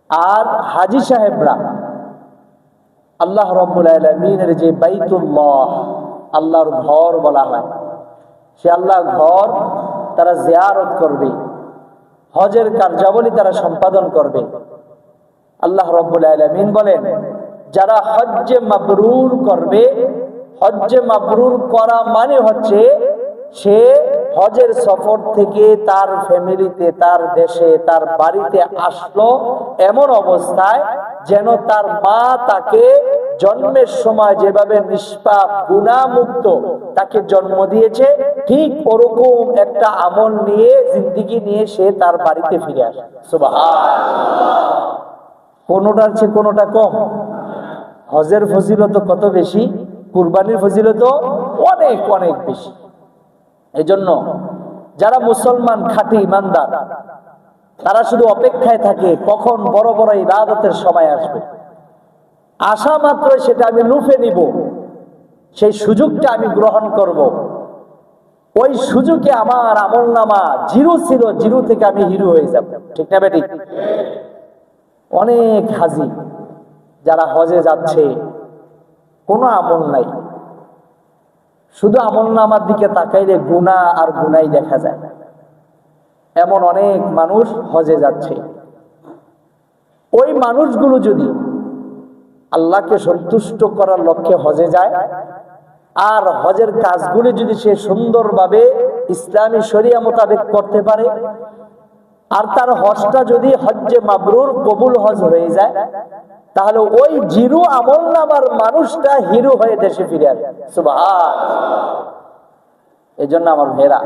আর হাজী সাহেবরা আল্লাহ রাব্বুল আলামিনের যে বাইতুল্লাহ, আল্লাহর ঘর বলা হয়, সে আল্লাহর ঘর তারা জিয়ারত করবে, হজের কার্যাবলী তারা সম্পাদন করবে। আল্লাহ রাব্বুল আলামিন বলেন, যারা হজ্জে মাবরুর করবে, হজ্জে মাবরুর করা মানে হচ্ছে সে হজের সফর থেকে তার ফ্যামিলিতে, তার দেশে, তার বাড়িতে আসলো এমন অবস্থায় যেন তার মা তাকে জন্মের সময় যেভাবে নিষ্পাপ গুনাহমুক্ত তাকে জন্ম দিয়েছে, ঠিক ওরকম একটা আমল নিয়ে, জিন্দেগি নিয়ে সে তার বাড়িতে ফিরে আসে। সুবহানাল্লাহ। কোনোটার চেয়ে কোনোটা কম? হজের ফজিলত কত বেশি, কুরবানির ফজিলত অনেক অনেক বেশি। এই জন্য যারা মুসলমান খাঁটি ইমানদার, তারা শুধু অপেক্ষায় থাকে কখন বড় বড় ইবাদতের সময় আসবে। আসা মাত্র সেটা আমি লুফে নিব, সেই সুযোগটা আমি গ্রহণ করব। ওই সুযোগে আমার আমলনামা জিরো ছিল, জিরো থেকে আমি হিরো হয়ে যাব। ঠিক না বেটি? অনেক হাজি যারা হজে যাচ্ছে, কোনো আমল নাই, শুধু আমলনামার দিকে তাকাইলে গুনাহ আর গুনাই দেখা যায়। এমন অনেক মানুষ হজে যাচ্ছে। ওই মানুষগুলো যদি আল্লাহকে সন্তুষ্ট করার লক্ষ্যে হজে যায়, আর হজের কাজগুলি যদি সে সুন্দরভাবে ইসলামী শরিয়া মোতাবেক করতে পারে, আর তার হজটা যদি হজ্জে মাবরুর কবুল হজ হয়ে যায়, তাহলে ওই জিরো আমলনামার মানুষটা হিরো হয়ে দেশে ফিরে আসে। সুবহানাল্লাহ। এই জন্য আমার ভাইরা,